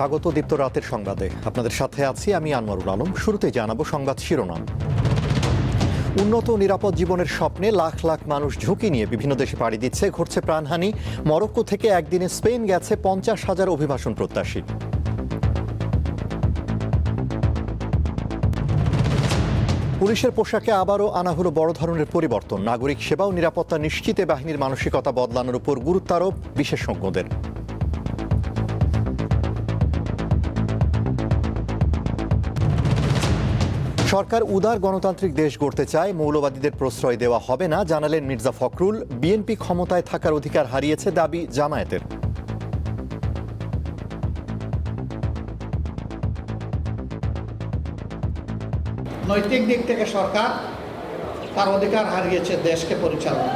স্বাগত দীপ্ত রাতের সংবাদে। আপনাদের সাথে আছি আমি আনোয়ারুল আলম। শুরুতেই জানাবো সংবাদ শিরোনাম। উন্নত ও নিরাপদ জীবনের স্বপ্নে লাখ লাখ মানুষ ঝুঁকি নিয়ে বিভিন্ন দেশে পাড়ি দিচ্ছে, ঘটছে প্রাণহানি। মরক্কো থেকে একদিনে স্পেন গেছে 50,000 অভিবাসন প্রত্যাশী। পুলিশের পোশাকে আবারও আনা হলো বড় ধরনের পরিবর্তন। নাগরিক সেবা ও নিরাপত্তা নিশ্চিতে বাহিনীর মানসিকতা বদলানোর উপর গুরুত্ব আরোপ বিশেষজ্ঞদের। সরকার উদার গণতান্ত্রিক দেশ গড়তে চায়, মৌলবাদীদের প্রশ্রয় দেওয়া হবে না জানালেন মির্জা ফখরুল। বিএনপি ক্ষমতায় থাকার অধিকার হারিয়েছে, দাবি জামায়াতের। নৈতিক দিক থেকে সরকার তার অধিকার হারিয়েছে দেশকে পরিচালনা।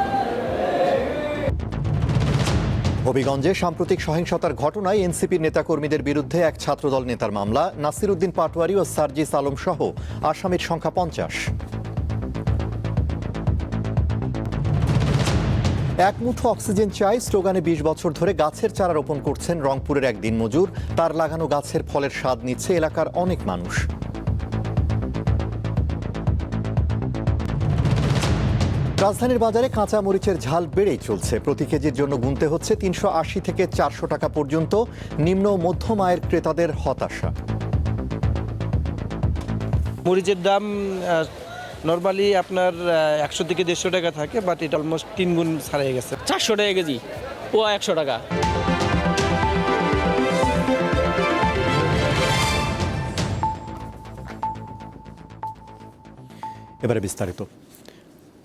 হবিগঞ্জে সাম্প্রতিক সহিংসতার ঘটনায় এনসিপির নেতাকর্মীদের বিরুদ্ধে এক ছাত্রদল নেতার মামলা। নাসির উদ্দিন পাটোয়ারি ও সার্জিস আলম সহ আসামির সংখ্যা 50। এক মুঠো অক্সিজেন চাই স্লোগানে 20 বছর ধরে গাছের চারা রোপণ করছেন রংপুরের এক দিনমজুর। তার লাগানো গাছের ফলের স্বাদ নিচ্ছে এলাকার অনেক মানুষ। রাজধানীর বাজারে কাঁচা মরিচের ঝাল বেড়েই চলছে। প্রতি কেজির জন্য গুনতে হচ্ছে 380 থেকে 400 টাকা পর্যন্ত। নিম্ন মধ্যম আয়ের ক্রেতাদের হতাশা। মরিচের দাম নর্মালি আপনার 100 থেকে 150 টাকা থাকে, বাট এটা অলমোস্ট 3 গুণ ছাড়িয়ে গেছে। 400 টাকা কেজি, ও 100 টাকা। এবারে বিস্তারিত।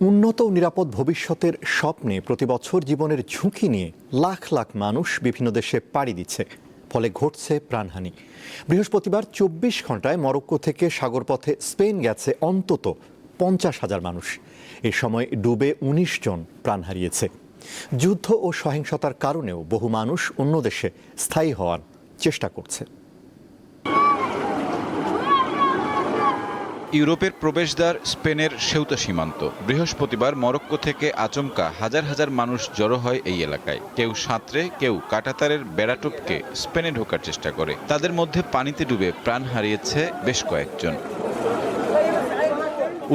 উন্নত ও নিরাপদ ভবিষ্যতের স্বপ্নে প্রতিবছর জীবনের ঝুঁকি নিয়ে লাখ লাখ মানুষ বিভিন্ন দেশে পাড়ি দিচ্ছে, ফলে ঘটছে প্রাণহানি। বৃহস্পতিবার 24 ঘন্টায় মরক্কো থেকে সাগরপথে স্পেন গেছে অন্তত 50,000 মানুষ। এ সময় ডুবে 19 জন প্রাণ হারিয়েছে। যুদ্ধ ও সহিংসতার কারণেও বহু মানুষ অন্য দেশে স্থায়ী হওয়ার চেষ্টা করছে। ইউরোপের প্রবেশদ্বার স্পেনের সেউতা সীমান্ত। বৃহস্পতিবার মরক্কো থেকে আচমকা হাজার হাজার মানুষ জড়ো হয় এই এলাকায়। কেউ সাঁতরে, কেউ কাঁটাতারের বেড়া টপকে স্পেনে ঢোকার চেষ্টা করে। তাদের মধ্যে পানিতে ডুবে প্রাণ হারিয়েছে বেশ কয়েকজন।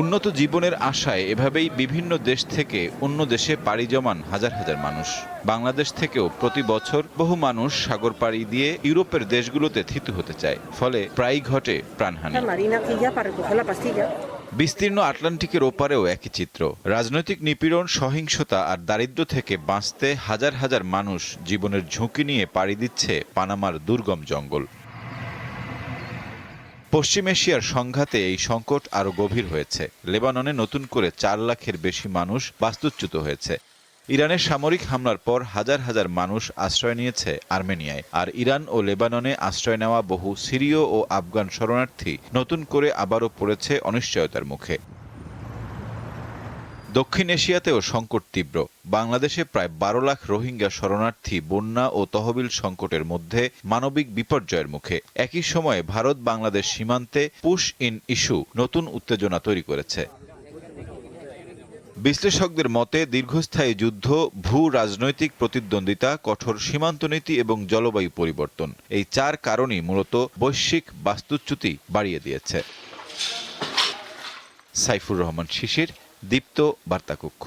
উন্নত জীবনের আশায় এভাবেই বিভিন্ন দেশ থেকে অন্য দেশে পাড়ি জমান হাজার হাজার মানুষ। বাংলাদেশ থেকেও প্রতি বছর বহু মানুষ সাগর পাড়ি দিয়ে ইউরোপের দেশগুলোতে থিতু হতে চায়, ফলে প্রায়ই ঘটে প্রাণহানি। বিস্তীর্ণ আটলান্টিকের ওপারেও একই চিত্র। রাজনৈতিক নিপীড়ন, সহিংসতা আর দারিদ্র্য থেকে বাঁচতে হাজার হাজার মানুষ জীবনের ঝুঁকি নিয়ে পাড়ি দিচ্ছে পানামার দুর্গম জঙ্গল। পশ্চিম এশিয়ার সংঘাতে এই সংকট আরও গভীর হয়েছে। লেবাননে নতুন করে 4 লাখের বেশি মানুষ বাস্তুচ্যুত হয়েছে। ইরানের সামরিক হামলার পর হাজার হাজার মানুষ আশ্রয় নিয়েছে আর্মেনিয়ায়। আর ইরান ও লেবাননে আশ্রয় নেওয়া বহু সিরীয় ও আফগান শরণার্থী নতুন করে আবারও পড়েছে অনিশ্চয়তার মুখে। দক্ষিণ এশিয়াতেও সংকট তীব্র। বাংলাদেশে প্রায় 12 লাখ রোহিঙ্গা শরণার্থী বন্যা ও তহবিল সংকটের মধ্যে মানবিক বিপর্যয়ের মুখে। একই সময়ে ভারত বাংলাদেশ সীমান্তে পুশ ইন ইস্যু নতুন উত্তেজনা তৈরি করেছে। বিশ্লেষকদের মতে দীর্ঘস্থায়ী যুদ্ধ, ভূ রাজনৈতিক প্রতিদ্বন্দ্বিতা, কঠোর সীমান্ত নীতি এবং জলবায়ু পরিবর্তন, এই 4 কারণই মূলত বৈশ্বিক বাস্তুচ্যুতি বাড়িয়ে দিয়েছে। সাইফুর রহমান শিশির, দীপ্ত বার্তাকক্ষ।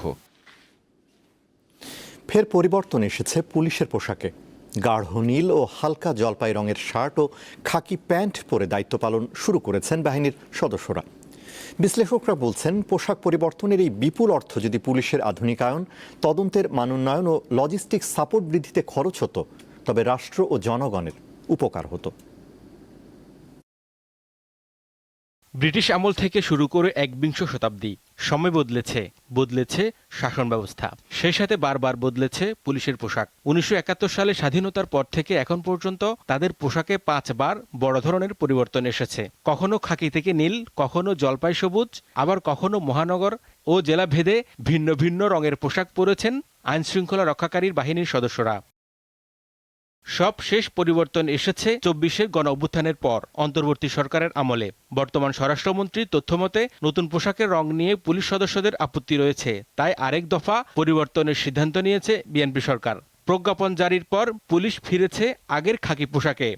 ফের পরিবর্তন এসেছে পুলিশের পোশাকে। গাঢ় নীল ও হালকা জলপাই রঙের শার্ট ও খাকি প্যান্ট পরে দায়িত্ব পালন শুরু করেছেন বাহিনীর সদস্যরা। বিশ্লেষকরা বলছেন, পোশাক পরিবর্তনের এই বিপুল অর্থ যদি পুলিশের আধুনিকায়ন, তদন্তের মানোন্নয়ন ও লজিস্টিক সাপোর্ট বৃদ্ধিতে খরচ হতো, তবে রাষ্ট্র ও জনগণের উপকার হতো। ব্রিটিশ আমল থেকে শুরু করে 21 শতাব্দী, সময় বদলেছে শাসন ব্যবস্থা, সেই সাথে বারবার বদলেছে পুলিশের পোশাক। 1971 সালে স্বাধীনতার পর থেকে এখন পর্যন্ত তাদের পোশাকে 5 বার বড় ধরনের পরিবর্তন এসেছে। কখনো খাকি থেকে নীল, কখনো জলপাই সবুজ, আবার কখনো মহানগর ও জেলা ভেদে ভিন্ন ভিন্ন রঙের পোশাক পরেছেন আইনশৃঙ্খলা রক্ষাকারী বাহিনীর সদস্যরা। সব শেষ পরিবর্তন এসেছে 24-এর গণ অভ্যুত্থানের পর অন্তর্বর্তী সরকারের আমলে। বর্তমান স্বরাষ্ট্রমন্ত্রীর তথ্যমতে নতুন পোশাকের রং নিয়ে পুলিশ সদস্যদের আপত্তি রয়েছে, তাই আরেক দফা পরিবর্তনের সিদ্ধান্ত নিয়েছে বিএনপি সরকার। প্রজ্ঞাপন জারির পর পুলিশ ফিরেছে আগের খাকি পোশাকে।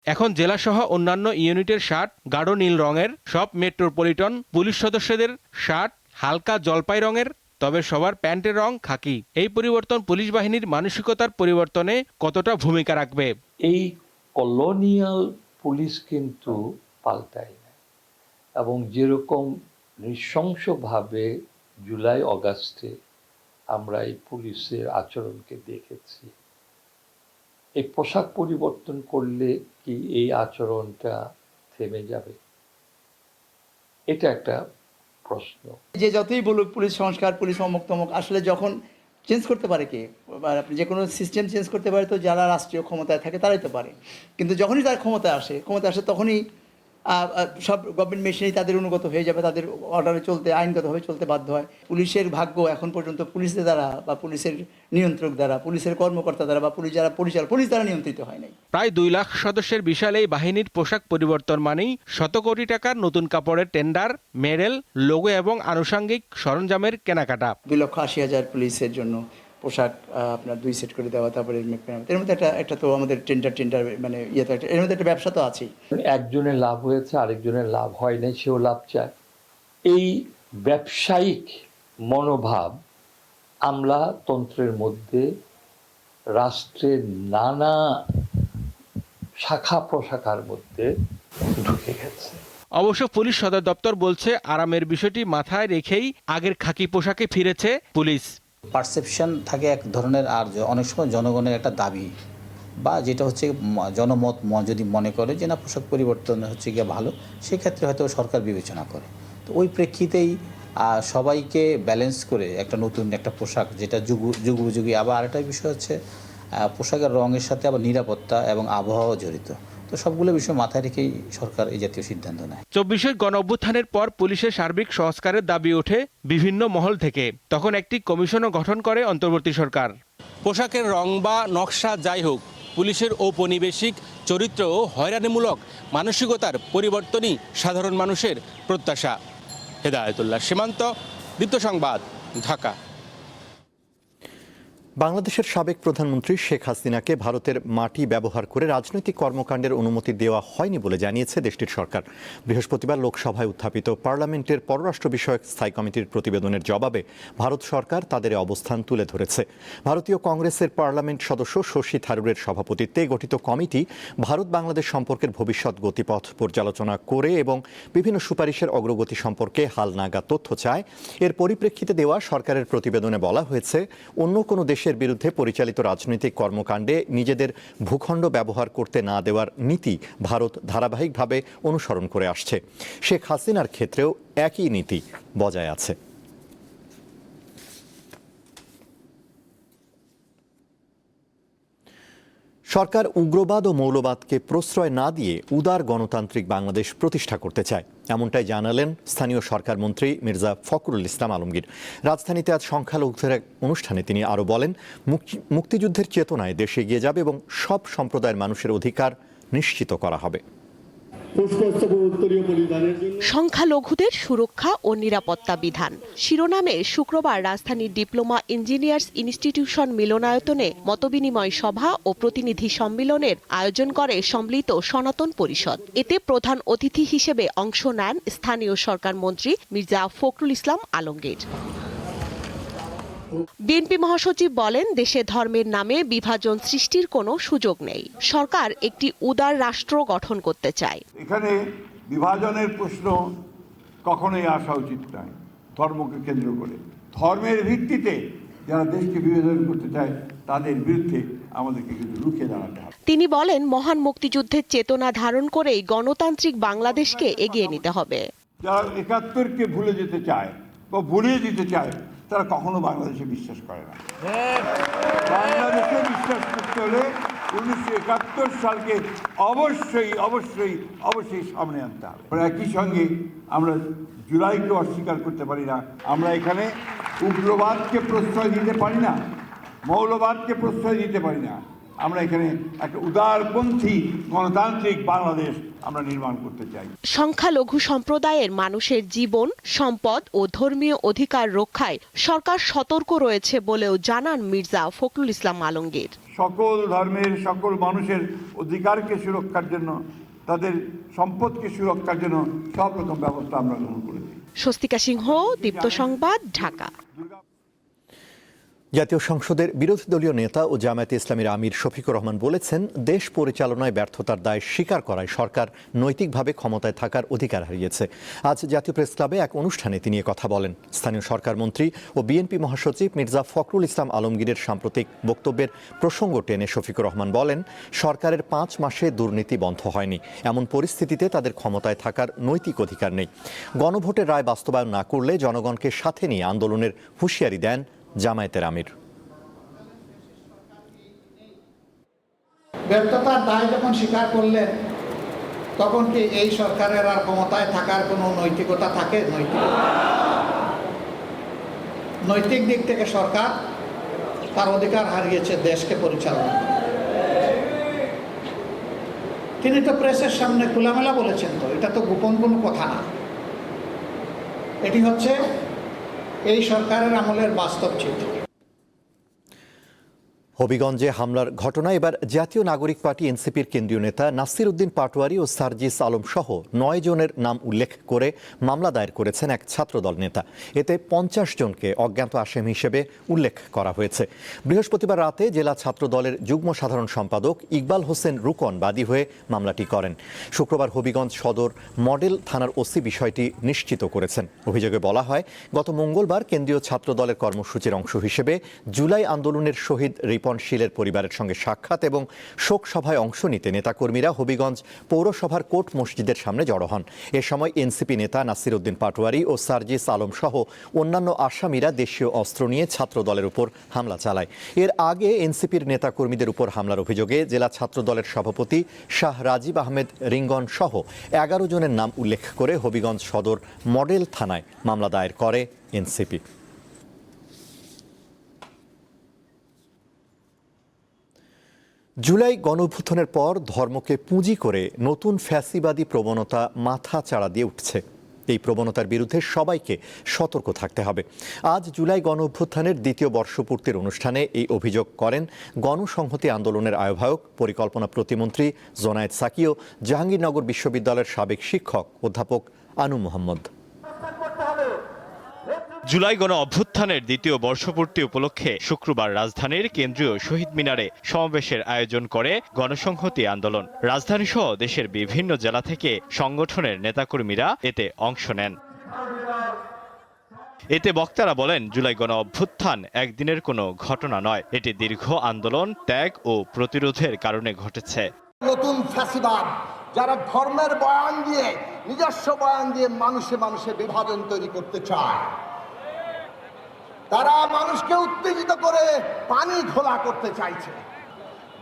এখন জেলাসহ অন্যান্য ইউনিটের শার্ট গাঢ় নীল রঙের, সব মেট্রোপলিটন পুলিশ সদস্যদের শার্ট হালকা জলপাই রঙের, তবে সবার প্যান্টের রং খাকি। এই পরিবর্তন পুলিশ বাহিনীর মানসিকতার পরিবর্তনে কতটা ভূমিকা রাখবে? এই কলোনিয়াল পুলিশ কিন্তু পাল্টায় না, এবং যেরকম নৃশংসভাবে জুলাই অগাস্টে আমরা এই পুলিশের আচরণকে দেখেছি, এই পোশাক পরিবর্তন করলে কি এই আচরণটা থেমে যাবে? এটা একটা প্রশ্ন। যে যতই বলুক পুলিশ সংস্কার, পুলিশ অমুক তমুক, আসলে যখন চেঞ্জ করতে পারে কে? আপনি যে কোনো সিস্টেম চেঞ্জ করতে পারে তো যারা রাষ্ট্রীয় ক্ষমতায় থাকে তারাই তো পারে। কিন্তু যখনই তার ক্ষমতা আসে তখনই সব গভর্নমেন্ট মেশিনারি তাদের অনুগত হয়ে যাবে, তাদের অর্ডারে চলতে, আইনগতভাবে চলতে বাধ্য হয়। পুলিশের ভাগ্য এখন পর্যন্ত পুলিশের দ্বারা বা পুলিশের নিয়ন্ত্রক দ্বারা, পুলিশের কর্মকর্তা দ্বারা বা পুলিশ যারা পরিচালক, পুলিশ দ্বারা নিয়ন্ত্রিত হয় নাই। প্রায় 2 লাখ সদস্যের বিশাল এই বাহিনীর পোশাক পরিবর্তন মানেই শত কোটি টাকার নতুন কাপড়ের টেন্ডার, মেডেল, লোগো এবং আনুষঙ্গিক সরঞ্জামের কেনাকাটা। 2,80,000 পুলিশের জন্য পোশাক আপনার 2 সেট করে দেওয়া, তারপরে এর মধ্যে একটা তো আমাদের টেন্ডার মানে ইয়ে তো এর মধ্যে একটা ব্যবসা তো আছেই। একজনের লাভ হয়েছে, আরেকজনের লাভ হয় নাই, সেও লাভ চায়। এই ব্যবসায়িক মনোভাব আমলাতন্ত্রের মধ্যে রাষ্ট্রের নানা শাখা প্রশাখার মধ্যে ঢুকে গেছে। অবশ্য পুলিশ সদর দপ্তর বলছে, আরামের বিষয়টি মাথায় রেখেই আগের খাকি পোশাকে ফিরেছে পুলিশ। পারসেপশন থাকে এক ধরনের, আর অনেক সময় জনগণের একটা দাবি বা যেটা হচ্ছে জনমত যদি মনে করে যে না পোশাক পরিবর্তন হচ্ছে গিয়ে ভালো, সেক্ষেত্রে হয়তো সরকার বিবেচনা করে। তো ওই প্রেক্ষিতেই সবাইকে ব্যালেন্স করে একটা নতুন একটা পোশাক, যেটা যুগোপযোগী। আবার আরেকটা বিষয় হচ্ছে পোশাকের রঙের সাথে আবার নিরাপত্তা এবং আবহাওয়া জড়িত। তো সবগুলো বিষয় মাথায় রেখেই সরকার এই জাতীয় সিদ্ধান্ত নেয়। 24-এর গণঅভ্যুত্থানের পর পুলিশের সার্বিক সংস্কারের দাবি ওঠে বিভিন্ন মহল থেকে। তখন একটি কমিশনও গঠন করে অন্তর্বর্তী সরকার। পোশাকের রং বা নকশা যাই হোক, পুলিশের ঔপনিবেশিক চরিত্র ও হয়রানিমূলক মানসিকতার পরিবর্তনই সাধারণ মানুষের প্রত্যাশা। হেদায়েতুল্লাহ সীমান্ত, দীপ্ত সংবাদ, ঢাকা। বাংলাদেশের সাবেক প্রধানমন্ত্রী শেখ হাসিনাকে ভারতের মাটি ব্যবহার করে রাজনৈতিক কর্মকাণ্ডের অনুমতি দেওয়া হয়নি বলে জানিয়েছে দেশটির সরকার। বৃহস্পতিবার লোকসভায় উত্থাপিত পার্লামেন্টের পররাষ্ট্র বিষয়ক স্থায়ী কমিটির প্রতিবেদনের জবাবে ভারত সরকার তাদের অবস্থান তুলে ধরেছে। ভারতীয় কংগ্রেসের পার্লামেন্ট সদস্য শশী থারুরের সভাপতিত্বে গঠিত কমিটি ভারত বাংলাদেশ সম্পর্কের ভবিষ্যৎ গতিপথ পর্যালোচনা করে এবং বিভিন্ন সুপারিশের অগ্রগতি সম্পর্কে হালনাগাদ তথ্য চায়। এর পরিপ্রেক্ষিতে দেওয়া সরকারের প্রতিবেদনে বলা হয়েছে, অন্য কোনো দেশের বিরুদ্ধে পরিচালিত রাজনৈতিক কর্মকাণ্ডে নিজেদের ভূখণ্ড ব্যবহার করতে না দেওয়ার নীতি ভারত ধারাবাহিকভাবে অনুসরণ করে আসছে। শেখ হাসিনার ক্ষেত্রেও একই নীতি বজায় আছে। সরকার উগ্রবাদ ও মৌলবাদকে প্রশ্রয় না দিয়ে উদার গণতান্ত্রিক বাংলাদেশ প্রতিষ্ঠা করতে চায়, এমনটাই জানালেন স্থানীয় সরকার মন্ত্রী মির্জা ফখরুল ইসলাম আলমগীর। রাজধানীতে আজ সংখ্যালঘুদের এক অনুষ্ঠানে তিনি আরও বলেন, মুক্তিযুদ্ধের চেতনায় দেশ এগিয়ে যাবে এবং সব সম্প্রদায়ের মানুষের অধিকার নিশ্চিত করা হবে। সংখ্যালঘুদের সুরক্ষা ও নিরাপত্তা বিধান শিরোনামে শুক্রবার রাজধানীর ডিপ্লোমা ইঞ্জিনিয়ার্স ইনস্টিটিউশন মিলনায়তনে মতবিনিময় সভা ও প্রতিনিধি সম্মেলনের আয়োজন করে সম্মিলিত সনাতন পরিষদ। এতে প্রধান অতিথি হিসেবে অংশ নেন স্থানীয় সরকার মন্ত্রী মির্জা ফখরুল ইসলাম আলমগীর। বিএনপি মহাসচিব বলেন, দেশে ধর্মের নামে বিভাজন সৃষ্টির কোনো সুযোগ নেই। সরকার একটি উদার রাষ্ট্র গঠন করতে চায়। এখানে বিভাজনের প্রশ্ন কখনোই আসা উচিত নয়। ধর্মকে কেন্দ্র করে ধর্মের ভিত্তিতে যারা দেশকে বিভাজন করতে চায় তাদের বিরুদ্ধে আমাদেরকে কিন্তু রুখে দাঁড়াতে হবে। তিনি বলেন, মহান মুক্তিযুদ্ধের চেতনা ধারণ করেই গণতান্ত্রিক বাংলাদেশকে এগিয়ে নিতে হবে। যারা ৭১কে ভুলে যেতে চায় বা ভুলিয়ে দিতে চায় তারা কখনো বাংলাদেশে বিশ্বাস করে না। বাংলাদেশে বিশ্বাস করতে হলে 1971 সালকে অবশ্যই সামনে আনতে হবে। একই সঙ্গে আমরা জুলাইকে অস্বীকার করতে পারি না। আমরা এখানে উগ্রবাদকে প্রশ্রয় দিতে পারি না, মৌলবাদকে প্রশ্রয় দিতে পারি না। আমরা এখানে একটা উদারপন্থী গণতান্ত্রিক বাংলাদেশ আমরা নির্মাণ করতে চাই। সংখ্যালঘু সম্প্রদায়ের মানুষের জীবন, সম্পদ ও ধর্মীয় অধিকার রক্ষায় সরকার সতর্ক রয়েছে বলেও জানান মির্জা ফখরুল ইসলাম আলমগীর। সকল ধর্মের সকল মানুষের অধিকারকে সুরক্ষার জন্য, তাদের সম্পদকে সুরক্ষার জন্য সব রকম ব্যবস্থা আমরা গ্রহণ করেছি। স্বস্তিকা সিংহ, দীপ্ত সংবাদ, ঢাকা। জাতীয় সংসদের বিরোধী দলীয় নেতা ও জামায়াতে ইসলামীর আমির শফিকুর রহমান বলেছেন, দেশ পরিচালনায় ব্যর্থতার দায় স্বীকার করায় সরকার নৈতিকভাবে ক্ষমতায় থাকার অধিকার হারিয়েছে। আজ জাতীয় প্রেস ক্লাবে এক অনুষ্ঠানে তিনি কথা বলেন। স্থানীয় সরকার মন্ত্রী ও বিএনপি মহাসচিব মির্জা ফখরুল ইসলাম আলমগীরের সাম্প্রতিক বক্তব্যের প্রসঙ্গ টেনে শফিকুর রহমান বলেন, সরকারের 5 মাসে দুর্নীতি বন্ধ হয়নি। এমন পরিস্থিতিতে তাদের ক্ষমতায় থাকার নৈতিক অধিকার নেই। গণভোটের রায় বাস্তবায়ন না করলে জনগণকে সাথে নিয়ে আন্দোলনের হুঁশিয়ারি দেন জামায়াতের আমির। ব্যর্থতার দায় যখন স্বীকার করলেন, তখন কি এই সরকারের আর ক্ষমতায় থাকার কোনো নৈতিকতা থাকে? নৈতিক দিক থেকে সরকার তার অধিকার হারিয়েছে দেশকে পরিচালনা করার। তিনি তো প্রেসের সামনে খোলামেলা বলেছেন, তো এটা তো গোপন কোনো কথা না। এটি হচ্ছে এই সরকারের আমলের বাস্তব চিত্র। হবিগঞ্জে হামলার ঘটনায় এবার জাতীয় নাগরিক পার্টি এনসিপির কেন্দ্রীয় নেতা নাসির উদ্দিন পাটোয়ারি ও সার্জিস আলম সহ 9 জনের নাম উল্লেখ করে মামলা দায়ের করেছেন এক ছাত্রদল নেতা। এতে 50 জনকে অজ্ঞাত আসামি হিসেবে উল্লেখ করা হয়েছে। বৃহস্পতিবার রাতে জেলা ছাত্রদলের যুগ্ম সাধারণ সম্পাদক ইকবাল হোসেন রুকন বাদী হয়ে মামলাটি করেন। শুক্রবার হবিগঞ্জ সদর মডেল থানার ওসি বিষয়টি নিশ্চিত করেছেন। অভিযোগে বলা হয়, গত মঙ্গলবার কেন্দ্রীয় ছাত্রদলের কর্মসূচির অংশ হিসেবে জুলাই আন্দোলনের শহীদ রিপন শীলের পরিবারের সঙ্গে সাক্ষাৎ এবং শোক সভায় অংশ নিতে নেতাকর্মীরা হবিগঞ্জ পৌরসভার কোর্ট মসজিদের সামনে জড়ো হন। এ সময় এনসিপি নেতা নাসির উদ্দিন পাটোয়ারি ও সার্জিস আলম সহ অন্যান্য আসামিরা দেশীয় অস্ত্র নিয়ে ছাত্রদলের উপর হামলা চালায়। এর আগে এনসিপির নেতাকর্মীদের উপর হামলার অভিযোগে জেলা ছাত্রদলের সভাপতি শাহ রাজীব আহমেদ রিঙ্গন সহ 11 জনের নাম উল্লেখ করে হবিগঞ্জ সদর মডেল থানায় মামলা দায়ের করে এনসিপি। জুলাই গণঅভ্যুত্থানের পর ধর্মকে পুঁজি করে নতুন ফ্যাসিবাদী প্রবণতা মাথা চাড়া দিয়ে উঠছে। এই প্রবণতার বিরুদ্ধে সবাইকে সতর্ক থাকতে হবে। আজ জুলাই গণঅভ্যুত্থানের 2য় বর্ষপূর্তির অনুষ্ঠানে এই অভিযোগ করেন গণসংহতি আন্দোলনের আহ্বায়ক, পরিকল্পনা প্রতিমন্ত্রী জোনায়েদ সাকি ও জাহাঙ্গীরনগর বিশ্ববিদ্যালয়ের সাবেক শিক্ষক অধ্যাপক আনু মোহাম্মদ। জুলাই গণ অভ্যুত্থানের 2য় বর্ষপূর্তি উপলক্ষে শুক্রবার রাজধানীর কেন্দ্রীয় শহীদ মিনারে সমাবেশের আয়োজন করে গণসংহতি আন্দোলন। রাজধানী সহ দেশের বিভিন্ন জেলা থেকে সংগঠনের নেতাকর্মীরা এতে অংশ নেন। এতে বক্তারা বলেন, জুলাই গণ অভ্যুত্থান একদিনের কোনো ঘটনা নয়, এটি দীর্ঘ আন্দোলন, ত্যাগ ও প্রতিরোধের কারণে ঘটেছে। নতুন ফ্যাসিবাদ যারা ধর্মের বয়ান দিয়ে, নিজস্ব বয়ান দিয়ে মানুষে বিভাজন তৈরি করতে চায়, তারা মানুষকে উত্তেজিত করে পানি ঘোলা করতে চাইছে।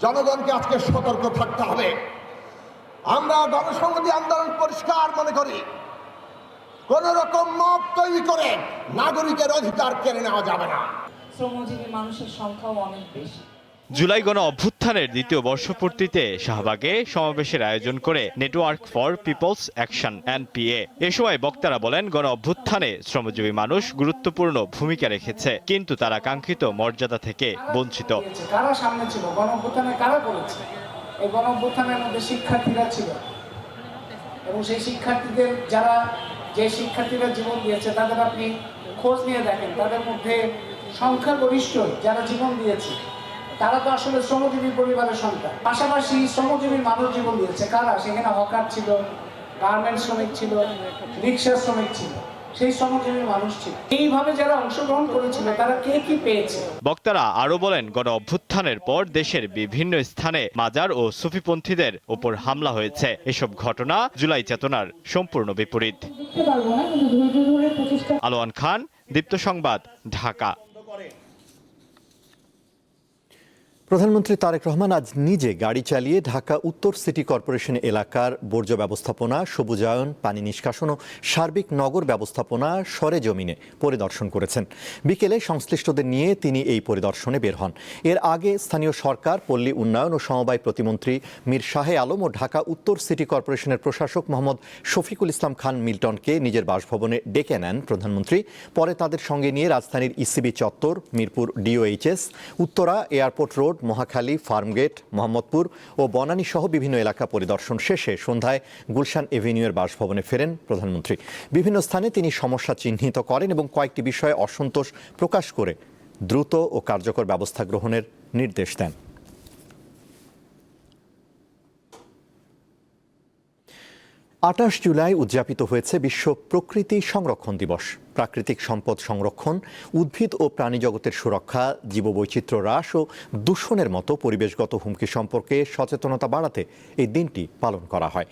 জনগণকে আজকে সতর্ক থাকতে হবে। আমরা গণসংহতি আন্দোলন পরিষ্কার মনে করি, কোন রকম মব তৈরি করে নাগরিকের অধিকার কেড়ে নেওয়া যাবে না। শ্রমজীবী মানুষের সংখ্যাও অনেক বেশি। জুলাই গণ অভ্যুত্থানের 2য় বর্ষপূর্তিতে শাহবাগে সমাবেশের আয়োজন করে network for people's action NPA। এ সময় বক্তারা বলেন, গণ অভ্যুত্থানে শ্রমজীবী মানুষ গুরুত্বপূর্ণ ভূমিকা রেখেছে, কিন্তু তারা কাঙ্ক্ষিত মর্যাদা থেকে বঞ্চিত। কারা সামনে ছিল? গণ অভ্যুত্থানে কারা করেছে? এই গণ অভ্যুত্থানের মধ্যে শিক্ষার্থীরা ছিল, এবং সেই শিক্ষার্থীদের যে শিক্ষার্থীরা জীবন দিয়েছে তাদের আপনি খোঁজ নিয়ে দেখেন, তাদের মধ্যে সংখ্যাগরিষ্ঠ যারা জীবন দিয়েছে তারা তো আসলে শ্রমজীবী পরিবারের সন্তান। পাশাপাশি শ্রমজীবী মানুষ জীবন দিয়েছে কারা? সেখানে হকার ছিল, গার্মেন্টস শ্রমিক ছিল, রিক্সা শ্রমিক ছিল, সেই শ্রমজীবী মানুষ ছিল। এইভাবে যারা অংশগ্রহণ করেছিল তারা কে কি পেয়েছে? বক্তারা আরো বলেন, গণ অভ্যুত্থানের পর দেশের বিভিন্ন স্থানে মাজার ও সুফিপন্থীদের উপর হামলা হয়েছে। এসব ঘটনা জুলাই চেতনার সম্পূর্ণ বিপরীত। আলোয়ান খান, দীপ্ত সংবাদ, ঢাকা। প্রধানমন্ত্রী তারেক রহমান আজ নিজে গাড়ি চালিয়ে ঢাকা উত্তর সিটি কর্পোরেশন এলাকার বর্জ্য ব্যবস্থাপনা, সবুজায়ন, পানি নিষ্কাশন ও সার্বিক নগর ব্যবস্থাপনা সরেজমিনে পরিদর্শন করেছেন। বিকেলে সংশ্লিষ্টদের নিয়ে তিনি এই পরিদর্শনে বের হন। এর আগে স্থানীয় সরকার, পল্লী উন্নয়ন ও সমবায় প্রতিমন্ত্রী মীর শাহে আলম ও ঢাকা উত্তর সিটি কর্পোরেশনের প্রশাসক মোহাম্মদ শফিকুল ইসলাম খান মিল্টনকে নিজের বাসভবনে ডেকে নেন প্রধানমন্ত্রী। পরে তাদের সঙ্গে নিয়ে রাজধানীর ইসিবি চত্বর, Mirpur DOHS, Uttara, airport road, Mohakhali, Farmgate, Mohammadpur ও বনানী সহ বিভিন্ন এলাকা পরিদর্শন শেষে সন্ধ্যায় গুলশান এভিনিউয়ের বাসভবনে ফেরেন প্রধানমন্ত্রী। বিভিন্ন স্থানে তিনি সমস্যা চিহ্নিত করেন এবং কয়েকটি বিষয়ে অসন্তোষ প্রকাশ করে দ্রুত ও কার্যকর ব্যবস্থা গ্রহণের নির্দেশ দেন। 28 জুলাই উদযাপিত হয়েছে বিশ্ব প্রকৃতি সংরক্ষণ দিবস। প্রাকৃতিক সম্পদ সংরক্ষণ, উদ্ভিদ ও প্রাণী জগতের সুরক্ষা, জীববৈচিত্র্য হ্রাস ও দূষণের মতো পরিবেশগত হুমকি সম্পর্কে সচেতনতা বাড়াতে এই দিনটি পালন করা হয়।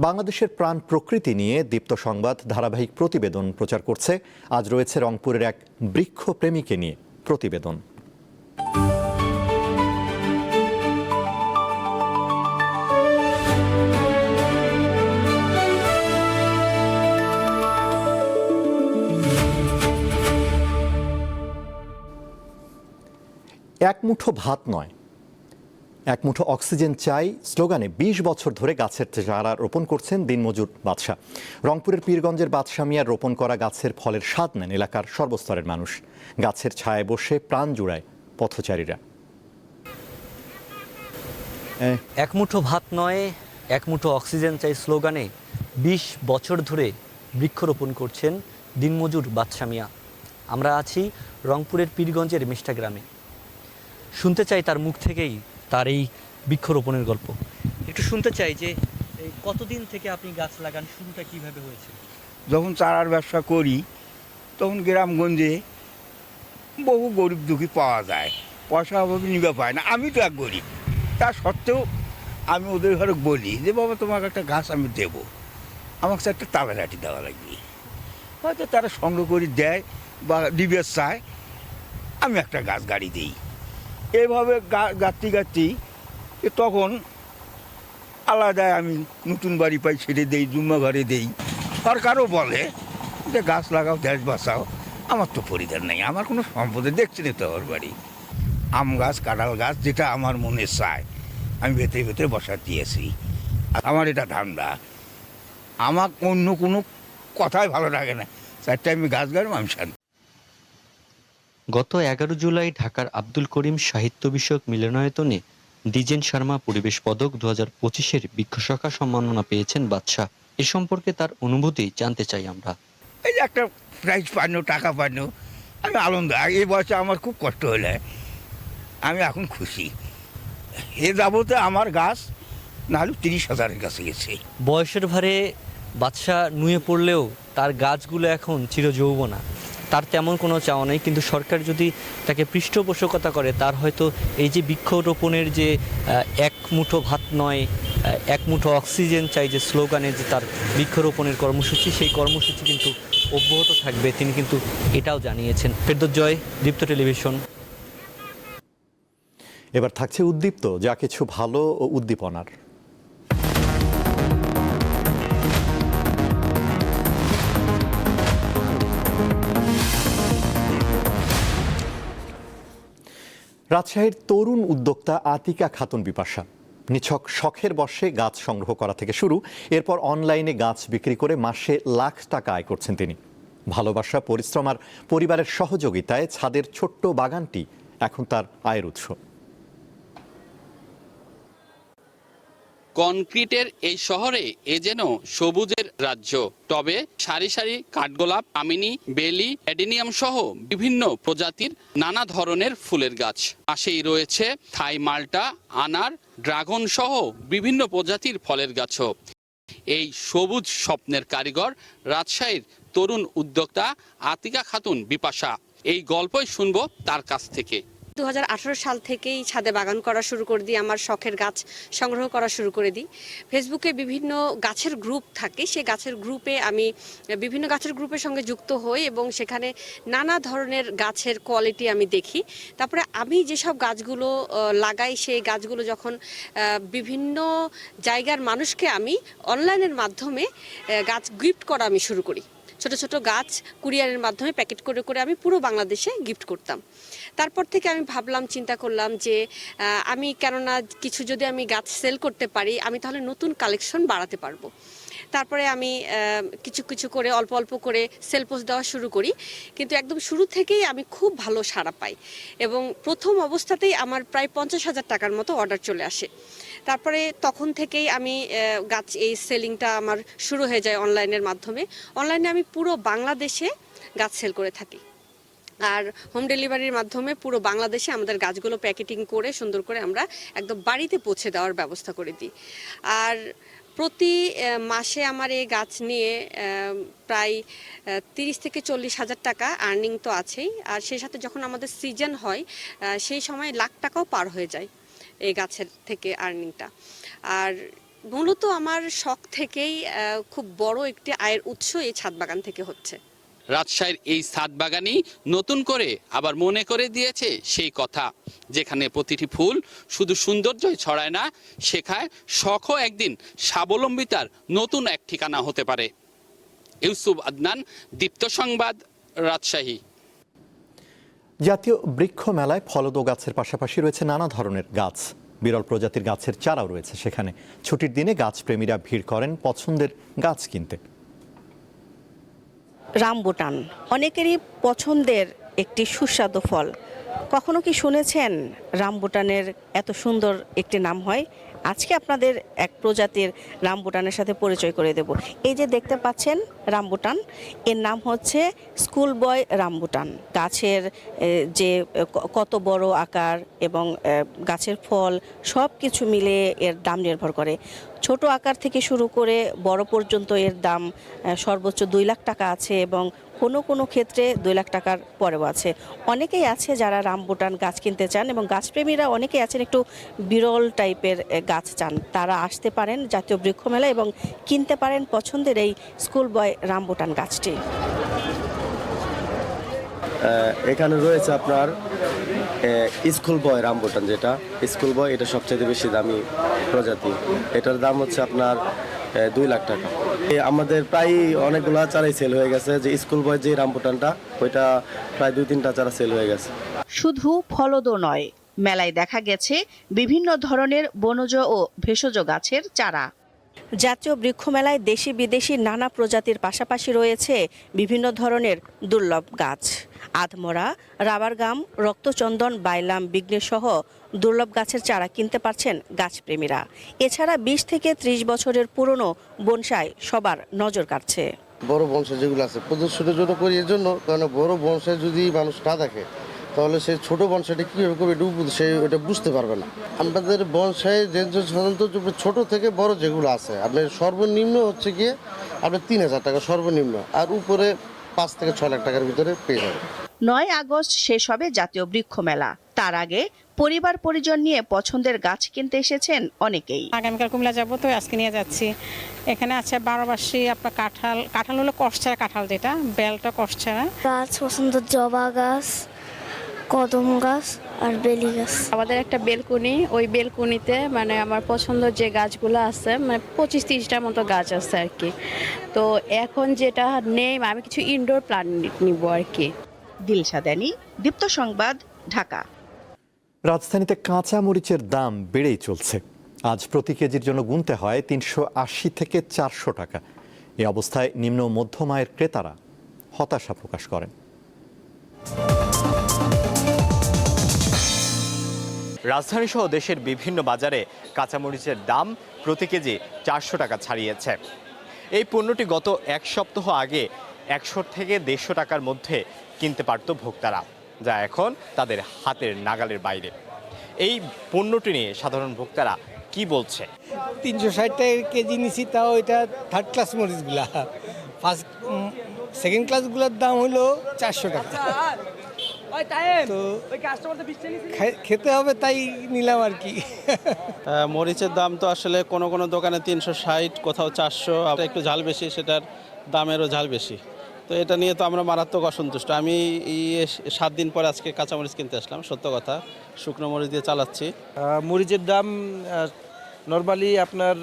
বাংলাদেশের প্রাণ প্রকৃতি নিয়ে দীপ্ত সংবাদ ধারাবাহিক প্রতিবেদন প্রচার করছে। আজ রয়েছে রংপুরের এক বৃক্ষপ্রেমীকে নিয়ে প্রতিবেদন। এক মুঠো ভাত নয়, এক মুঠো অক্সিজেন চাই স্লোগানে 20 বছর ধরে গাছের চারা রোপণ করছেন দিনমজুর বাদশা। রংপুরের পীরগঞ্জের বাদশা মিয়ার রোপণ করা গাছের ফলের স্বাদ নেন এলাকার সর্বস্তরের মানুষ। গাছের ছায়ায় বসে প্রাণ জুড়ায় পথচারীরা। এক মুঠো ভাত নয়, এক মুঠো অক্সিজেন চাই স্লোগানে 20 বছর ধরে বৃক্ষরোপণ করছেন দিনমজুর বাদশা মিয়া। আমরা আছি রংপুরের পীরগঞ্জের মিষ্টা গ্রামে। শুনতে চাই তার মুখ থেকেই তার এই বৃক্ষরোপণের গল্প। একটু শুনতে চাই যে কতদিন থেকে আপনি গাছ লাগান, শুরুটা কিভাবে হয়েছে? যখন চারার ব্যবসা করি তখন গ্রামগঞ্জে বহু গরিব দুঃখী পাওয়া যায়, পয়সা অভাবে নিবে পায় না। আমি তো এক গরিব, তা সত্ত্বেও আমি ওদের ঘরে বলি যে বাবা তোমাকে একটা গাছ আমি দেবো, আমাকে একটা তালাকাঠি দেওয়া লাগবে। হয়তো তারা সংগ্রহ করে দেয় বা দিবে চায়, আমি একটা গাছ গাড়ি দিই। এইভাবে গাঁতি তখন আলাদায় আমি নতুন বাড়ি পাই ছেড়ে দেই, জুম্মা ঘরে দেই। সরকারও বলে যে গাছ লাগাও, দেশ বাঁচাও। আমার তো পরিধান নেই, আমার কোনো সম্পদে দেখছি না তো ওর বাড়ি। আম গাছ, কাঁঠাল গাছ, যেটা আমার মনে চায় আমি ভেতরে ভেতরে বসা দিয়েছি। আমার এটা ধান্দা, আমার অন্য কোনো কথাই ভালো লাগে না। চারটে আমি গাছ গাড়ব, আমি শান্তি। গত 11 জুলাই ঢাকার আব্দুল করিম সাহিত্য বিষয়ক মিলনায়তনে দ্বিজেন শর্মা পরিবেশ পদক 2025-এর বৃক্ষশাখা সম্মাননা পেয়েছেন বাদশা। এ সম্পর্কে তার অনুভূতি জানতে চাই আমরা। এই যে একটা প্রাইজ পানো, টাকা পানো, আমি আনন্দ। এই বয়সে আমার খুব কষ্ট হলে আমি এখন খুশি। এ যাবতে আমার গাছ নাহলে 30,000-এর কাছে গেছে। বয়সের ভারে বাদশা নুয়ে পড়লেও তার গাছগুলো এখন চিরযৌবনা। তার তেমন কোনো চাওয়া নেই, কিন্তু সরকার যদি তাকে পৃষ্ঠপোষকতা করে, তার হয়তো এই যে বৃক্ষরোপণের যে এক মুঠো ভাত নয়, এক মুঠো অক্সিজেন চাই যে স্লোগানে যে তার বৃক্ষরোপণের কর্মসূচি, সেই কর্মসূচি কিন্তু অব্যাহত থাকবে। তিনি কিন্তু এটাও জানিয়েছেন। ফেরদৌস জয়, দীপ্ত টেলিভিশন। এবার থাকছে উদ্দীপ্ত যা কিছু ভালো ও উদ্দীপনার। রাজশাহীর তরুণ উদ্যোক্তা আতিকা খাতুন বিপাশা নিছক শখের বশে গাছ সংগ্রহ করা থেকে শুরু, এরপর অনলাইনে গাছ বিক্রি করে মাসে লাখ টাকা আয় করছেন তিনি। ভালোবাসা, পরিশ্রম আর পরিবারের সহযোগিতায় ছাদের ছোট্ট বাগানটি এখন তার আয়ের উৎস। কনক্রিটের এই শহরে এ যেন সবুজের রাজ্য। তবে সারি সারি কাঠগোলাপ, আমিনি, বেলি, অ্যাডিনিয়াম সহ বিভিন্ন প্রজাতির নানা ধরনের ফুলের গাছ। পাশেই রয়েছে থাই মাল্টা, আনার, ড্রাগন সহ বিভিন্ন প্রজাতির ফলের গাছও। এই সবুজ স্বপ্নের কারিগর রাজশাহীর তরুণ উদ্যোক্তা আতিকা খাতুন বিপাশা। এই গল্পই শুনবো তার কাছ থেকে। 2018 সাল থেকেই ছাদে বাগান করা শুরু করে দিই, আমার শখের গাছ সংগ্রহ করা শুরু করে দিই। ফেসবুকে বিভিন্ন গাছের গ্রুপ থাকে, সেই গাছের গ্রুপে আমি বিভিন্ন গাছের গ্রুপের সঙ্গে যুক্ত হই এবং সেখানে নানা ধরনের গাছের কোয়ালিটি আমি দেখি। তারপরে আমি যেসব গাছগুলো লাগাই সেই গাছগুলো যখন বিভিন্ন জায়গার মানুষকে আমি অনলাইনের মাধ্যমে গাছ গিফট করা আমি শুরু করি। ছোট ছোট গাছ কুরিয়ারের মাধ্যমে প্যাকেট করে করে আমি পুরো বাংলাদেশে গিফট করতাম। তারপর থেকে আমি ভাবলাম, চিন্তা করলাম যে আমি কেননা কিছু যদি আমি গাছ সেল করতে পারি, আমি তাহলে নতুন কালেকশন বাড়াতে পারবো। তারপরে আমি কিছু কিছু করে অল্প অল্প করে সেল পোস্ট দেওয়া শুরু করি, কিন্তু একদম শুরু থেকেই আমি খুব ভালো সাড়া পাই এবং প্রথম অবস্থাতেই আমার প্রায় 50,000 টাকার মতো অর্ডার চলে আসে। তারপরে তখন থেকেই আমি গাছ এই সেলিংটা আমার শুরু হয়ে যায় অনলাইনের মাধ্যমে। অনলাইনে আমি পুরো বাংলাদেশে গাছ সেল করে থাকি, আর হোম ডেলিভারির মাধ্যমে পুরো বাংলাদেশে আমাদের গাছগুলো প্যাকেটিং করে সুন্দর করে আমরা একদম বাড়িতে পৌঁছে দেওয়ার ব্যবস্থা করে দিই। আর প্রতি মাসে আমার এই গাছ নিয়ে প্রায় 30 থেকে 40,000 টাকা আর্নিং তো আছেই, আর সেই সাথে যখন আমাদের সিজন হয় সেই সময় লাখ টাকাও পার হয়ে যায় এই গাছের থেকে আর্নিংটা। আর মূলত আমার শখ থেকেই খুব বড় একটি আয়ের উৎস এই ছাদ বাগান থেকে হচ্ছে। রাজশাহীর এই ছাদ বাগানই নতুন করে আবার মনে করে দিয়েছে সেই কথা, যেখানে প্রতিটি ফুল শুধু সৌন্দর্যই ছড়ায় না, শেখায় শখও একদিন স্বাবলম্বিতার নতুন এক ঠিকানা হতে পারে। ইউসুফ আদনান, দীপ্ত সংবাদ, রাজশাহী। জাতীয় বৃক্ষ মেলায় ফলদ গাছের পাশাপাশি রয়েছে নানা ধরনের গাছ, বিরল প্রজাতির গাছের চারাও রয়েছে সেখানে। ছুটির দিনে গাছপ্রেমীরা ভিড় করেন পছন্দের গাছ কিনতে। রামবুটান অনেকেরই পছন্দের একটি সুস্বাদু ফল। কখনো কি শুনেছেন রামবুটানের এত সুন্দর একটি নাম হয়? আজকে আপনাদের এক প্রজাতির রামবুটানের সাথে পরিচয় করে দেব। এই যে দেখতে পাচ্ছেন রামবুটান, এর নাম হচ্ছে স্কুল বয় রামবুটান। গাছের যে কত বড় আকার এবং গাছের ফল সব কিছু মিলে এর দাম নির্ভর করে। ছোট আকার থেকে শুরু করে বড় পর্যন্ত এর দাম সর্বোচ্চ 2 লাখ টাকা আছে এবং কোনো ক্ষেত্রে 2 লাখ টাকার পরেও আছে। অনেকেই আছে যারা রামবুটান গাছ কিনতে চান এবং গাছপ্রেমীরা অনেকেই আছেন একটু বিরল টাইপের গাছ চান, তারা আসতে পারেন জাতীয় বৃক্ষ মেলা এবং কিনতে পারেন পছন্দের এই স্কুল বয় রামবুটান গাছটি। এখানে রয়েছে আপনার স্কুল বয় রামবুটান, যেটা স্কুল বয়, এটা সবচেয়ে বেশি দামি প্রজাতি। এটার দাম হচ্ছে আপনার 2 লাখ টাকা। আমাদের প্রায় অনেকগুলা চারাই সেল হয়ে গেছে। যে স্কুল বয় যে রামবুটানটা, ওইটা প্রায় 2-3টা চারা সেল হয়ে গেছে। শুধু ফলদও নয়, মেলায় দেখা গেছে বিভিন্ন ধরনের বনজ ও ভেষজ গাছের চারা। জাতীয় বৃক্ষ মেলায় দেশি বিদেশি নানা প্রজাতির পাশাপাশি রয়েছে বিভিন্ন ধরনের দুর্লভ গাছ। আধমরা, রাবার গাম, রক্তচন্দন, বাইলাম, বিঘ্নে সহ দুর্লভ গাছের চারা কিনতে পারছেন গাছপ্রেমীরা। এছাড়া 20 থেকে 30 বছরের পুরনো বনসাই সবার নজর কাড়ছে। বড় বনসাই যেগুলো আছে প্রদর্শনের জন্য করি, এর জন্য, কারণ বড় বনসাই যদি মানুষ না দেখে তাহলে সেই ছোট বনসাইটা কীভাবে করবে সে ওটা বুঝতে পারবে না। আমাদের বনসাই সাধারণত ছোট থেকে বড় যেগুলো আছে, আপনার সর্বনিম্ন হচ্ছে গিয়ে আপনার 3,000 টাকা সর্বনিম্ন, আর উপরে 5 থেকে 6 লাখ টাকার ভিতরে পেয়ে যাবে। 9 আগস্ট শেষ হবে জাতীয় বৃক্ষ মেলা। তার আগে পরিবার পরিজন নিয়ে পছন্দের গাছ কিনতে এসেছেন অনেকেই। আগামীকাল কুমিল্লা যাবো, তো আজকে নিয়ে যাচ্ছি। এখানে আছে 12 আপনার কাঁঠাল হলো কষছাড়া কাঁঠাল, যেটা বেলটা কষছাড়া। গাছ পছন্দ জবা গাছ, কদম গাছ আর বেলি গাছ। আমাদের একটা বেলকুনি, ওই বেলকুনিতে মানে আমার পছন্দ যে গাছগুলো আছে মানে 25-30টার মতো গাছ আছে আর কি। তো এখন যেটা নেই, আমি কিছু ইনডোর প্ল্যান্ট নিব আর কি। দিলশাদানি, দীপ্ত সংবাদ, ঢাকা। রাজধানীতে কাঁচা মরিচের দাম বেড়েই চলছে। আজ প্রতি কেজির জন্য গুনতে হয় 380 থেকে 400 টাকা। এই অবস্থায় নিম্ন মধ্যম আয়ের ক্রেতারা হতাশা প্রকাশ করেন। রাজধানী সহ দেশের বিভিন্ন বাজারে কাঁচামরিচের দাম প্রতি কেজি 400 টাকা ছাড়িয়েছে। এই পণ্যটি গত এক সপ্তাহ আগে 100 থেকে 150 টাকার মধ্যে কিনতে পারত ভোক্তারা, যা এখন তাদের হাতের নাগালের বাইরে। এই পণ্যটি নিয়ে সাধারণ ভোক্তারা কি বলছে? 360 টাকা কেজি নিছি, তাও এটা থার্ড ক্লাস মরিচগুলা। সেকেন্ড ক্লাসগুলোর দাম হলো 400 টাকা। তো খেতে হবে তাই নিলাম আর কি। মরিচের দাম তো আসলে কোনো কোনো দোকানে 360, কোথাও 400, একটু ঝাল বেশি, সেটার দামেরও ঝাল বেশি। তো এটা নিয়ে তো আমরা মারাত্মক অসন্তুষ্ট। আমি 7 দিন পরে আজকে কাঁচামরিচ কিনতে আসলাম, সত্য কথা, শুকনো মরিচ দিয়ে চালাচ্ছি। মরিচের দাম নর্মালি আপনার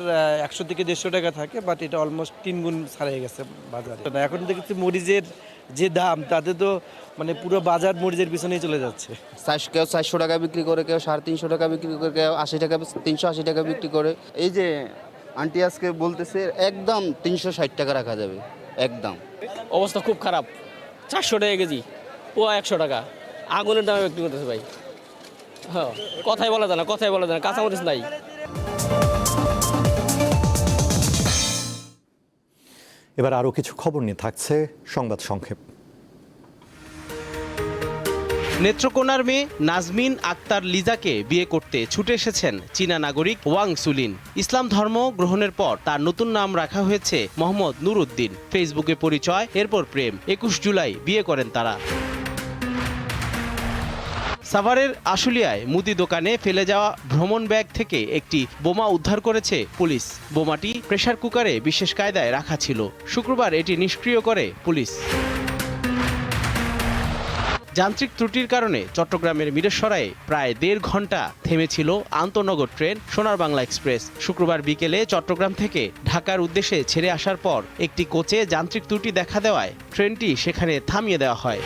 100 থেকে 150 টাকা থাকে, বাট এটা অলমোস্ট 3 গুণ ছাড়িয়ে গেছে বাজারে। এখন দেখছি মরিচের যে দাম, তাতে তো মানে পুরো বাজার মরিচের পিছনেই চলে যাচ্ছে। কেউ 400 টাকা বিক্রি করে, কেউ 350 টাকা বিক্রি করে, কেউ 80 টাকা 380 টাকা বিক্রি করে। এই যে আন্টি আজকে বলতেছে একদম 360 টাকা রাখা যাবে একদম। অবস্থা খুব খারাপ, 400 টাকা কেজি, পোয়া 100 টাকা, আগুনের দামে বিক্রি করতেছে ভাই। হ্যাঁ, কথাই বলা যায় না, কাঁচামরিচ নাই। এবার আরও কিছু খবর নিয়ে থাকছে সংবাদ সংক্ষেপ। নেত্রকোনার মেয়ে নাজমিন আক্তার লিজাকে বিয়ে করতে ছুটে এসেছেন চীনা নাগরিক ওয়াং সুলিন। ইসলাম ধর্ম গ্রহণের পর তার নতুন নাম রাখা হয়েছে মোহাম্মদ নুরুদ্দিন। ফেসবুকে পরিচয়, এরপর প্রেম। 21 জুলাই বিয়ে করেন তারা। সাভারের আশুলিয়ায় মুদি দোকানে ফেলে যাওয়া ভ্রমণ ব্যাগ থেকে একটি বোমা উদ্ধার করেছে পুলিশ। বোমাটি প্রেসার কুকারে বিশেষ কায়দায় রাখা ছিল। শুক্রবার এটি নিষ্ক্রিয় করে পুলিশ। যান্ত্রিক ত্রুটির কারণে চট্টগ্রামের মিরসরাইয়ে প্রায় 1.5 ঘন্টা থেমেছিল আন্তনগর ট্রেন সোনার বাংলা এক্সপ্রেস। শুক্রবার বিকেলে চট্টগ্রাম থেকে ঢাকার উদ্দেশ্যে ছেড়ে আসার পর একটি কোচে যান্ত্রিক ত্রুটি দেখা দেওয়ায় ট্রেনটি সেখানে থামিয়ে দেওয়া হয়।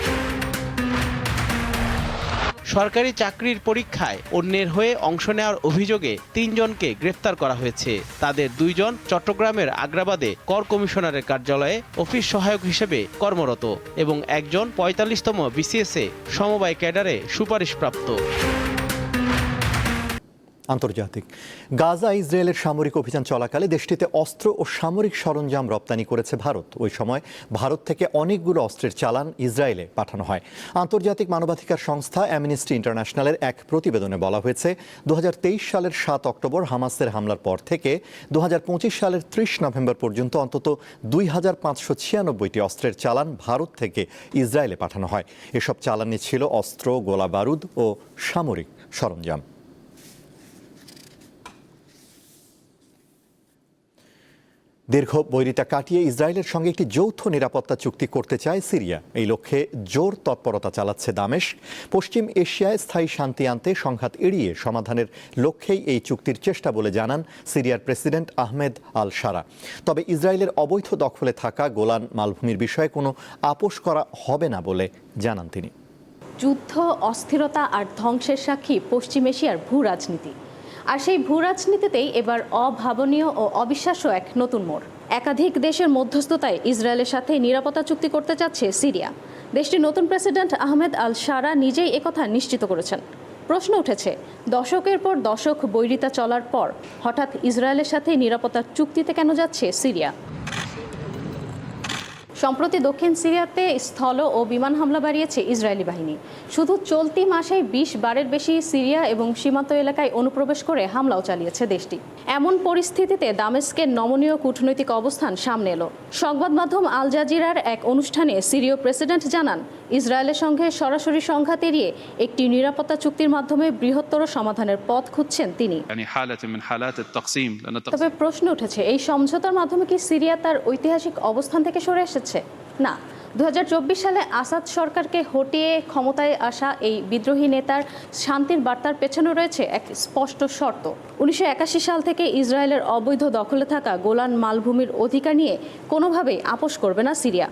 সরকারি চাকরির পরীক্ষায় অন্যের হয়ে অংশ নেওয়ার অভিযোগে 3 জনকে গ্রেফতার করা হয়েছে। তাদের 2 জন চট্টগ্রামের আগ্রাবাদে কর কমিশনারের কার্যালয়ে অফিস সহায়ক হিসেবে কর্মরত এবং একজন 45তম বিসিএসে সমবায় ক্যাডারে সুপারিশপ্রাপ্ত। আন্তর্জাতিক। গাজা ইসরায়েলের সামরিক অভিযান চলাকালে দেশটিতে অস্ত্র ও সামরিক সরঞ্জাম রপ্তানি করেছে ভারত। ওই সময় ভারত থেকে অনেকগুলো অস্ত্রের চালান ইসরায়েলে পাঠানো হয়। আন্তর্জাতিক মানবাধিকার সংস্থা অ্যামনেস্টি ইন্টারন্যাশনালের এক প্রতিবেদনে বলা হয়েছে 2023 সালের 7 অক্টোবর হামাসের হামলার পর থেকে 2025 সালের 30 নভেম্বর পর্যন্ত অন্তত 2596টি অস্ত্রের চালান ভারত থেকে ইসরায়েলে পাঠানো হয়। এসব চালানে ছিল অস্ত্র, গোলা বারুদ ও সামরিক সরঞ্জাম। দীর্ঘ বৈরিতা কাটিয়ে ইসরায়েলের সঙ্গে একটি যৌথ নিরাপত্তা চুক্তি করতে চায় সিরিয়া। এই লক্ষ্যে জোর তৎপরতা চালাচ্ছে দামেস্ক। পশ্চিম এশিয়ায় স্থায়ী শান্তি আনতে সংঘাত এড়িয়ে সমাধানের লক্ষ্যেই এই চুক্তির চেষ্টা বলে জানান সিরিয়ার প্রেসিডেন্ট আহমেদ আল শারা। তবে ইসরায়েলের অবৈধ দখলে থাকা গোলান মালভূমির বিষয়ে কোনো আপোষ করা হবে না বলে জানান তিনি। যুদ্ধ, অস্থিরতা আর ধ্বংসের সাক্ষী পশ্চিম এশিয়ার ভূ রাজনীতি। আর সেই ভূ রাজনীতিতেই এবার অভাবনীয় ও অবিশ্বাস্য এক নতুন মোড়। একাধিক দেশের মধ্যস্থতায় ইসরায়েলের সাথে নিরাপত্তা চুক্তি করতে চাচ্ছে সিরিয়া। দেশটির নতুন প্রেসিডেন্ট আহমেদ আল শারা নিজেই একথা নিশ্চিত করেছেন। প্রশ্ন উঠেছে, দশকের পর দশক বৈরিতা চলার পর হঠাৎ ইসরায়েলের সাথে নিরাপত্তা চুক্তিতে কেন যাচ্ছে সিরিয়া? সম্প্রতি দক্ষিণ সিরিয়াতে স্থল ও বিমান হামলা বাড়িয়েছে ইসরায়েলি বাহিনী। শুধু চলতি মাসেই 20 বারের বেশি সিরিয়া এবং সীমান্ত এলাকায় অনুপ্রবেশ করে হামলাও চালিয়েছে দেশটি। এমন পরিস্থিতিতে দামেস্কের নমনীয় কূটনৈতিক অবস্থান সামনে এলো। সংবাদ মাধ্যম আল জাজিরার এক অনুষ্ঠানে সিরীয় প্রেসিডেন্ট জানান, ইসরায়েলের সঙ্গে সরাসরি সংঘাত এড়িয়ে একটি নিরাপত্তা চুক্তির মাধ্যমে বৃহত্তর সমাধানের পথ খুঁজছেন তিনি। তবে প্রশ্ন উঠেছে, এই সমঝোতার মাধ্যমে কি সিরিয়া তার ঐতিহাসিক অবস্থান থেকে সরে এসেছে? না। 2024 সালে আসাদ সরকারকে হটিয়ে ক্ষমতায় আসা এই বিদ্রোহী নেতার শান্তির বার্তার পেছনে রয়েছে এক স্পষ্ট শর্ত। 1981 সাল থেকে ইসরায়েলের অবৈধ দখলে থাকা গোলান মালভূমির অধিকার নিয়ে কোনোভাবেই আপোষ করবে না সিরিয়া।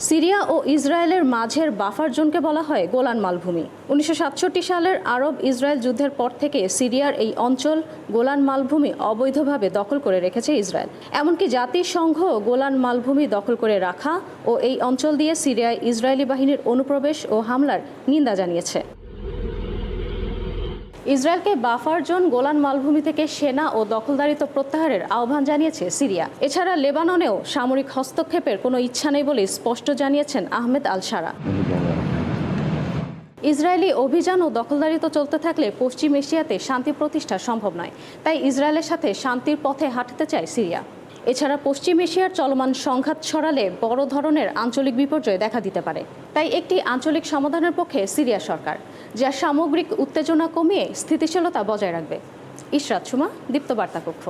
সিরিয়া ও ইসরায়েলের মাঝের বাফার জোনকে বলা হয় গোলান মালভূমি। 1967 সালের আরব ইসরায়েল যুদ্ধের পর থেকে সিরিয়ার এই অঞ্চল গোলান মালভূমি অবৈধভাবে দখল করে রেখেছে ইসরায়েল। এমনকি জাতিসংঘ গোলান মালভূমি দখল করে রাখা ও এই অঞ্চল দিয়ে সিরিয়ায় ইসরায়েলি বাহিনীর অনুপ্রবেশ ও হামলার নিন্দা জানিয়েছে। ইসরায়েলকে বাফার জোন গোলান মালভূমি থেকে সেনা ও দখলদারিত্ব প্রত্যাহারের আহ্বান জানিয়েছে সিরিয়া। এছাড়া লেবাননেও সামরিক হস্তক্ষেপের কোনো ইচ্ছা নেই বলে স্পষ্ট জানিয়েছেন আহমেদ আল শারা। ইসরায়েলি অভিযান ও দখলদারিত্ব চলতে থাকলে পশ্চিম এশিয়াতে শান্তি প্রতিষ্ঠা সম্ভব নয়। তাই ইসরায়েলের সাথে শান্তির পথে হাঁটতে চায় সিরিয়া। এছাড়া পশ্চিম এশিয়ার চলমান সংঘাত ছড়ালে বড় ধরনের আঞ্চলিক বিপর্যয় দেখা দিতে পারে। তাই একটি আঞ্চলিক সমাধানের পক্ষে সিরিয়া সরকার, যা সামগ্রিক উত্তেজনা কমিয়ে স্থিতিশীলতা বজায় রাখবে। ইশরাত সুমা, দীপ্ত বার্তা কক্ষ।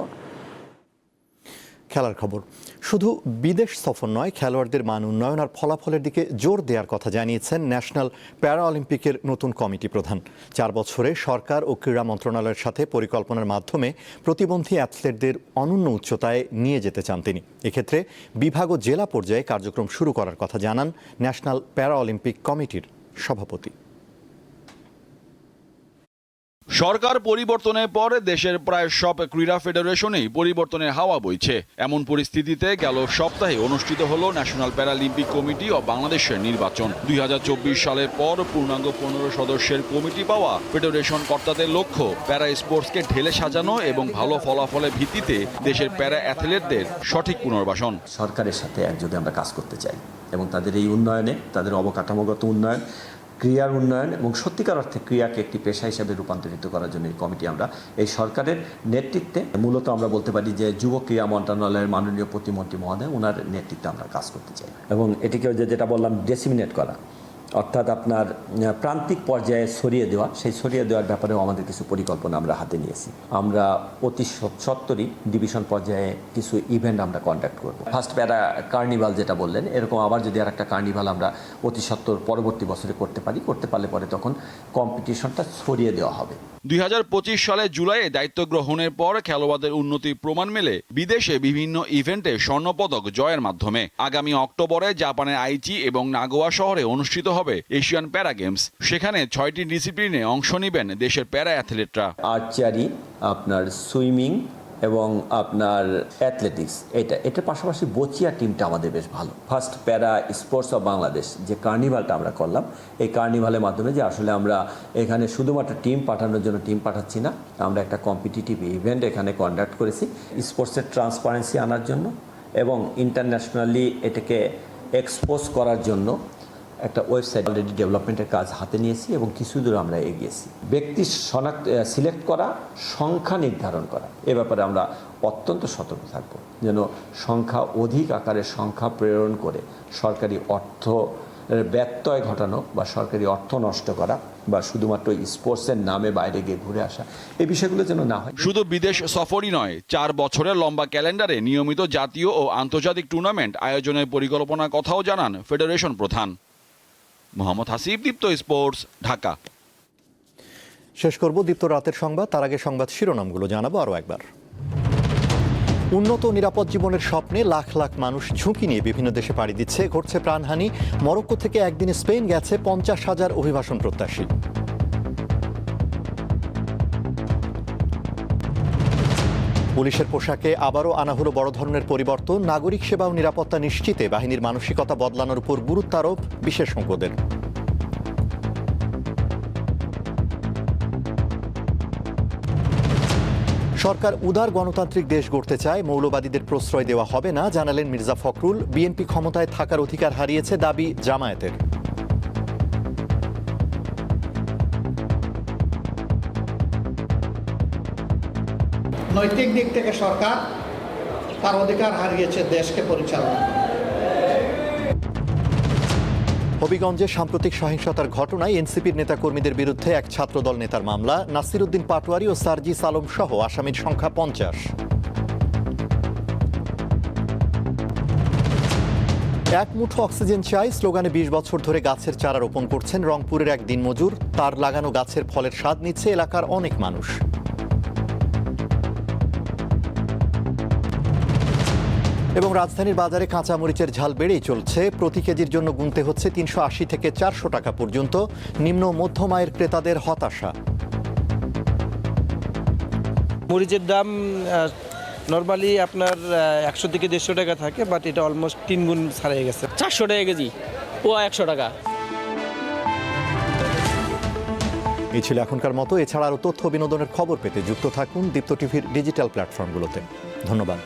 খেলার খবর। শুধু বিদেশ সফর নয়, খেলোয়াড়দের মান উন্নয়ন আর ফলাফলের দিকে জোর দেওয়ার কথা জানিয়েছেন ন্যাশনাল প্যারা অলিম্পিকের নতুন কমিটি প্রধান। 4 বছরে সরকার ও ক্রীড়া মন্ত্রণালয়ের সাথে পরিকল্পনার মাধ্যমে প্রতিবন্ধী অ্যাথলেটদের অনন্য উচ্চতায় নিয়ে যেতে চান তিনি। এক্ষেত্রে বিভাগ ও জেলা পর্যায়ে কার্যক্রম শুরু করার কথা জানান ন্যাশনাল প্যারা অলিম্পিক কমিটির সভাপতি। সরকার পরিবর্তনের পর দেশের প্রায় সব ক্রীড়া ফেডারেশনেই পরিবর্তনের হাওয়া বইছে। এমন পরিস্থিতিতে গেল সপ্তাহে অনুষ্ঠিত হলো ন্যাশনাল প্যারালিম্পিক কমিটি ও বাংলাদেশের নির্বাচন। 2024 সালের পর পূর্ণাঙ্গ 15 সদস্যের কমিটি পাওয়া ফেডারেশন কর্তাদের লক্ষ্য প্যারা স্পোর্টসকে ঢেলে সাজানো এবং ভালো ফলাফলের ভিত্তিতে দেশের প্যারা অ্যাথলেটদের সঠিক পুনর্বাসন। সরকারের সাথে একযোগে আমরা কাজ করতে চাই এবং তাদের এই উন্নয়নে, তাদের অবকাঠামোগত উন্নয়ন, ক্রীড়ার উন্নয়ন এবং সত্যিকার অর্থে ক্রীড়াকে একটি পেশা হিসেবে রূপান্তরিত করার জন্য এই কমিটি আমরা এই সরকারের নেতৃত্বে, মূলত আমরা বলতে পারি যে যুব ক্রীড়া মন্ত্রণালয়ের মাননীয় প্রতিমন্ত্রী মহোদয়, ওনার নেতৃত্বে আমরা কাজ করতে চাই এবং এটিকে যেটা বললাম ডিসেমিনেট করা, অর্থাৎ আপনার প্রান্তিক পর্যায়ে ছড়িয়ে দেওয়া, সেই ছড়িয়ে দেওয়ার ব্যাপারেও আমাদের কিছু পরিকল্পনা আমরা হাতে নিয়েছি। আমরা অতি সত্তরই ডিভিশন পর্যায়ে কিছু ইভেন্ট আমরা কন্ডাক্ট করব। ফার্স্ট প্যারা কার্নিভাল যেটা বললেন, এরকম আবার যদি আর একটা কার্নিভাল আমরা অতি সত্তর পরবর্তী বছরে করতে পারলে পরে তখন কম্পিটিশনটা ছড়িয়ে দেওয়া হবে। 2025 সালে জুলাইয়ে দায়িত্ব গ্রহণের পর খেলোয়াড়দের উন্নতির প্রমাণ মেলে বিদেশে বিভিন্ন ইভেন্টে স্বর্ণপদক জয়ের মাধ্যমে। আগামী অক্টোবরে জাপানের আইচি এবং নাগোয়া শহরে অনুষ্ঠিত হবে এশিয়ান প্যারা গেমস। সেখানে 6টি ডিসিপ্লিনে অংশ নেবেন দেশের প্যারা অ্যাথলেটরা। আর্চারি, আপনার সুইমিং এবং আপনার অ্যাথলেটিক্স, এটার পাশাপাশি বচিয়া টিমটা আমাদের বেশ ভালো। ফার্স্ট প্যারা স্পোর্টস অফ বাংলাদেশ যে কার্নিভালটা আমরা করলাম, এই কার্নিভালের মাধ্যমে যে আসলে আমরা এখানে শুধুমাত্র টিম পাঠানোর জন্য টিম পাঠাচ্ছি না, আমরা একটা কম্পিটিটিভ ইভেন্ট এখানে কন্ডাক্ট করেছি স্পোর্টসের ট্রান্সপারেন্সি আনার জন্য এবং ইন্টারন্যাশনালি এটাকে এক্সপোজ করার জন্য একটা ওয়েবসাইট অলরেডি ডেভেলপমেন্টের কাজ হাতে নিয়েছি এবং কিছু দূর আমরা এগিয়েছি। ব্যক্তি সিলেক্ট করা, সংখ্যা নির্ধারণ করা, এ ব্যাপারে আমরা অত্যন্ত সতর্ক থাকব যেন সংখ্যা অধিক আকারে সংখ্যা প্রেরণ করে সরকারি অর্থ ব্যত্যয় ঘটানো বা সরকারি অর্থ নষ্ট করা বা শুধুমাত্র স্পোর্টসের নামে বাইরে গিয়ে ঘুরে আসা, এই বিষয়গুলো যেন না হয়। শুধু বিদেশ সফরই নয়, 4 বছরের লম্বা ক্যালেন্ডারে নিয়মিত জাতীয় ও আন্তর্জাতিক টুর্নামেন্ট আয়োজনের পরিকল্পনার কথাও জানান ফেডারেশন প্রধান। মোহাম্মদ হাসিব, দীপ্ত স্পোর্টস, ঢাকা। শেষ করব দীপ্ত রাতের সংবাদ, তার আগে সংবাদ শিরোনামগুলো জানাবো আরও একবার। উন্নত নিরাপদ জীবনের স্বপ্নে লাখ লাখ মানুষ ঝুঁকি নিয়ে বিভিন্ন দেশে পাড়ি দিচ্ছে, ঘটছে প্রাণহানি। মরক্কো থেকে একদিনে স্পেন গেছে 50,000 অভিবাসন প্রত্যাশী। পুলিশের পোশাকে আবারও আনা হলো বড় ধরনের পরিবর্তন। নাগরিক সেবা ও নিরাপত্তা নিশ্চিতে বাহিনীর মানসিকতা বদলানোর উপর গুরুত্ব আরোপ বিশেষজ্ঞদের। সরকার উদার গণতান্ত্রিক দেশ গড়তে চায়, মৌলবাদীদের প্রশ্রয় দেওয়া হবে না, জানালেন মির্জা ফখরুল। বিএনপি ক্ষমতায় থাকার অধিকার হারিয়েছে, দাবি জামায়াতের। নৈতিক দিক থেকে সরকার তার অধিকার হারিয়েছে দেশকে পরিচালনা। হবিগঞ্জে সাম্প্রতিক সহিংসতার ঘটনায় এনসিপির নেতাকর্মীদের বিরুদ্ধে এক ছাত্রদল নেতার মামলা। নাসির উদ্দিন পাটোয়ারি ও সার্জিস আলম সহ আসামির সংখ্যা 50। এক মুঠো অক্সিজেন চাই স্লোগানে 20 বছর ধরে গাছের চারা রোপণ করছেন রংপুরের এক দিনমজুর। তার লাগানো গাছের ফলের স্বাদ নিচ্ছে এলাকার অনেক মানুষ। এবং রাজধানীর বাজারে কাঁচামরিচের ঝাল বেড়েই চলছে। প্রতি কেজির জন্য গুনতে হচ্ছে 380 থেকে 400 টাকা পর্যন্ত। নিম্ন মধ্যম আয়ের ক্রেতাদের হতাশা। মরিচের দাম নর্মালি আপনার 100 থেকে 150 টাকা থাকে, বাট এটা অলমোস্ট 3 গুণ ছাড়িয়ে গেছে। 400 টাকা কেজি, পোয়া 100 টাকা। এই ছিল এখনকার মতো। এছাড়া আরও তথ্য বিনোদনের খবর পেতে যুক্ত থাকুন দীপ্ত টিভির ডিজিটাল প্ল্যাটফর্মগুলোতে। ধন্যবাদ।